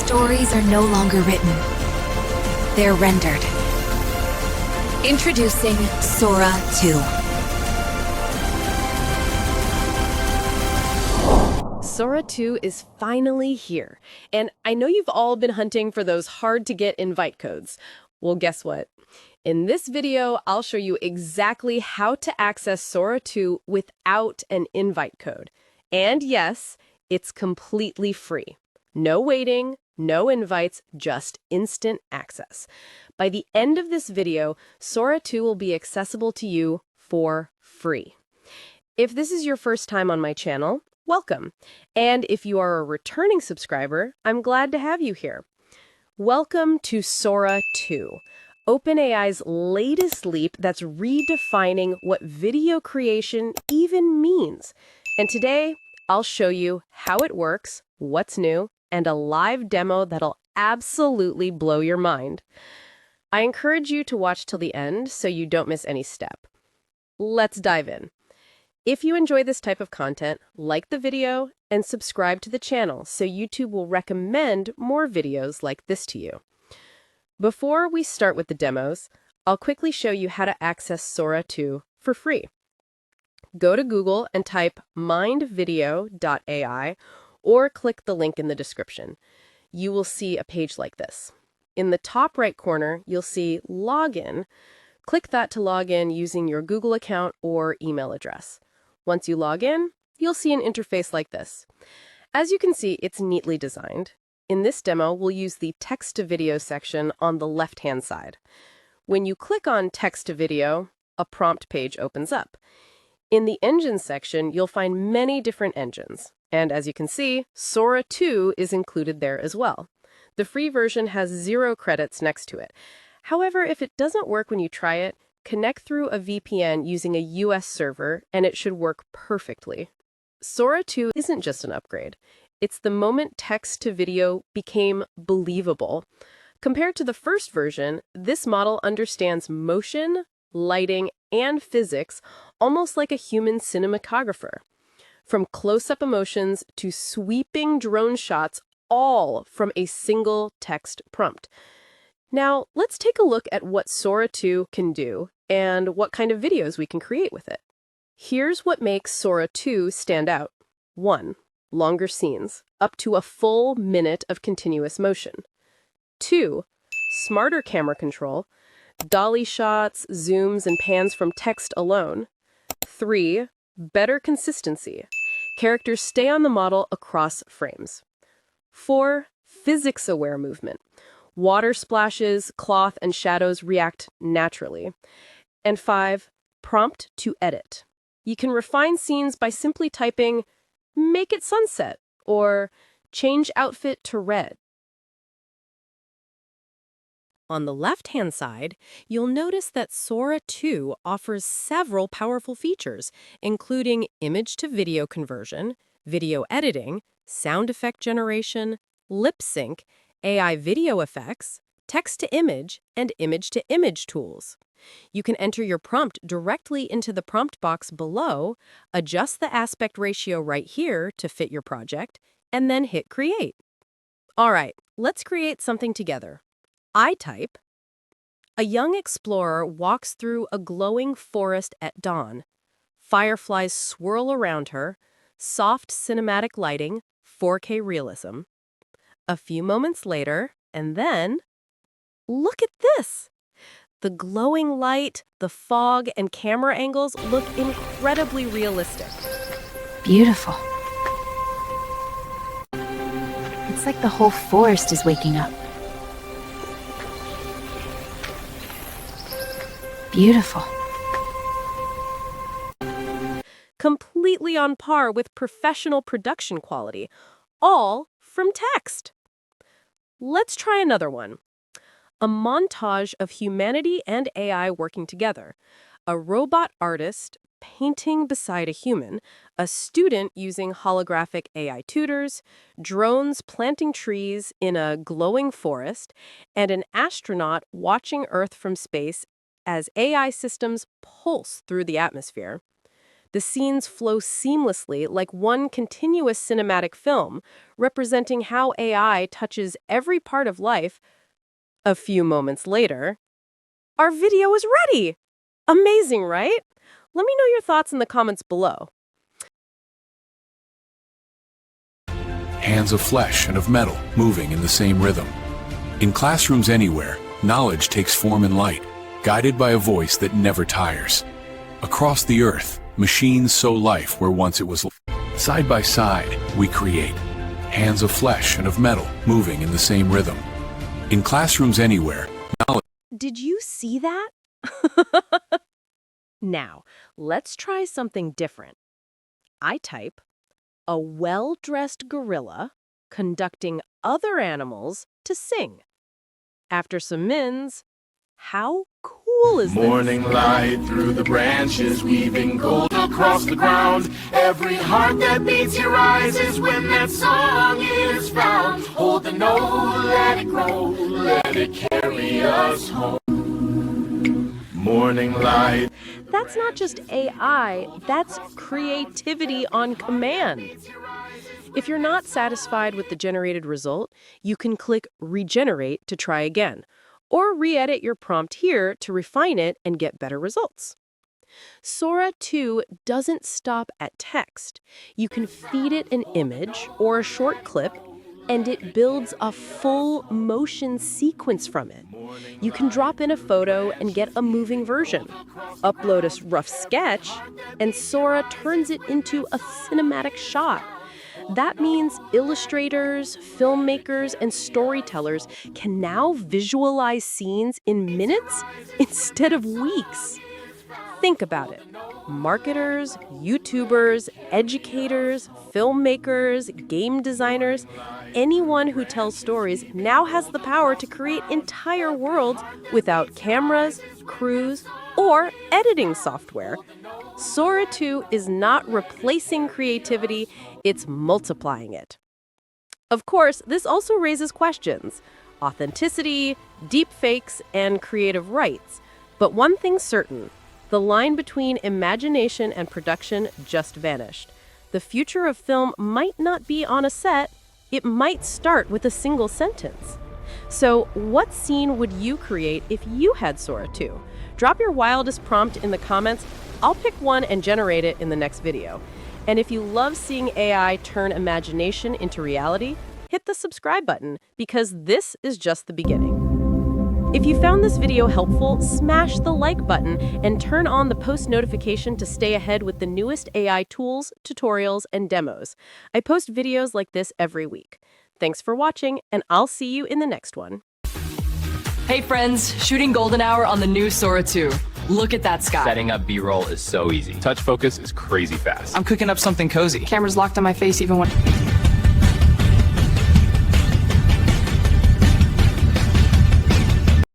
Stories are no longer written. They're rendered. Introducing Sora 2. Sora 2 is finally here, and I know you've all been hunting for those hard-to-get invite codes. Well, guess what? In this video, I'll show you exactly how to access Sora 2 without an invite code. And yes, it's completely free. No waiting, no invites, just instant access. By the end of this video, Sora 2 will be accessible to you for free. If this is your first time on my channel, welcome. And if you are a returning subscriber, I'm glad to have you here. Welcome to Sora 2, OpenAI's latest leap that's redefining what video creation even means. And today, I'll show you how it works, what's new, and a live demo that'll absolutely blow your mind. I encourage you to watch till the end so you don't miss any step. Let's dive in. If you enjoy this type of content, like the video and subscribe to the channel so YouTube will recommend more videos like this to you. Before we start with the demos, I'll quickly show you how to access Sora 2 for free. Go to Google and type mindvideo.ai or click the link in the description. You will see a page like this. In the top right corner, you'll see Login. Click that to log in using your Google account or email address. Once you log in, you'll see an interface like this. As you can see, it's neatly designed. In this demo, we'll use the text-to-video section on the left-hand side. When you click on text-to-video, a prompt page opens up. In the engine section, you'll find many different engines. And as you can see, Sora 2 is included there as well. The free version has 0 credits next to it. However, if it doesn't work when you try it, connect through a VPN using a US server, and it should work perfectly. Sora 2 isn't just an upgrade. It's the moment text-to-video became believable. Compared to the first version, this model understands motion, lighting, and physics almost like a human cinematographer. From close-up emotions to sweeping drone shots, all from a single text prompt. Now, let's take a look at what Sora 2 can do and what kind of videos we can create with it. Here's what makes Sora 2 stand out. 1. Longer scenes, up to a full minute of continuous motion. 2. Smarter camera control, dolly shots, zooms, and pans from text alone. 3. Better consistency. Characters stay on the model across frames. 4. Physics-aware movement. Water splashes, cloth, and shadows react naturally. And 5. Prompt to edit. You can refine scenes by simply typing, "Make it sunset," or "Change outfit to red." On the left-hand side, you'll notice that Sora 2 offers several powerful features, including image-to-video conversion, video editing, sound effect generation, lip sync, AI video effects, text-to-image, and image-to-image tools. You can enter your prompt directly into the prompt box below, adjust the aspect ratio right here to fit your project, and then hit Create. All right, let's create something together. I type, "A young explorer walks through a glowing forest at dawn. Fireflies swirl around her, soft cinematic lighting, 4K realism." A few moments later, and then, look at this! The glowing light, the fog, and camera angles look incredibly realistic. Beautiful. It's like the whole forest is waking up. Beautiful. Completely on par with professional production quality, all from text. Let's try another one. A montage of humanity and AI working together. A robot artist painting beside a human, a student using holographic AI tutors, drones planting trees in a glowing forest, and an astronaut watching Earth from space as AI systems pulse through the atmosphere. The scenes flow seamlessly like one continuous cinematic film, representing how AI touches every part of life. A few moments later, our video is ready! Amazing, right? Let me know your thoughts in the comments below. Hands of flesh and of metal moving in the same rhythm. In classrooms anywhere, knowledge takes form in light, guided by a voice that never tires. Across the earth, machines sow life where once it was. Side by side, we create. Hands of flesh and of metal moving in the same rhythm. In classrooms anywhere, knowledge. Did you see that? Now, let's try something different. I type a well-dressed gorilla conducting other animals to sing. After some mins, how cool is this? Morning light through the branches, weaving gold across the ground. Every heart that beats here rises when that song is found. Hold the note, let it grow, let it carry us home. Morning light. That's not just AI, that's creativity on command. If you're not satisfied with the generated result, you can click Regenerate to try again, or re-edit your prompt here to refine it and get better results. Sora 2 doesn't stop at text. You can feed it an image or a short clip, and it builds a full motion sequence from it. You can drop in a photo and get a moving version. Upload a rough sketch, and Sora turns it into a cinematic shot. That means illustrators, filmmakers, and storytellers can now visualize scenes in minutes instead of weeks. Think about it. Marketers, YouTubers, educators, filmmakers, game designers, anyone who tells stories now has the power to create entire worlds without cameras, crews, or editing software. Sora 2 is not replacing creativity, it's multiplying it. Of course, this also raises questions: authenticity, deepfakes, and creative rights. But one thing's certain: the line between imagination and production just vanished. The future of film might not be on a set, it might start with a single sentence. So, what scene would you create if you had Sora 2? Drop your wildest prompt in the comments. I'll pick one and generate it in the next video. And if you love seeing AI turn imagination into reality, hit the subscribe button, because this is just the beginning. If you found this video helpful, smash the like button and turn on the post notification to stay ahead with the newest AI tools, tutorials, and demos. I post videos like this every week. Thanks for watching, and I'll see you in the next one. Hey friends, shooting golden hour on the new Sora 2. Look at that sky. Setting up B-roll is so easy. Touch focus is crazy fast. I'm cooking up something cozy. Camera's locked on my face even when...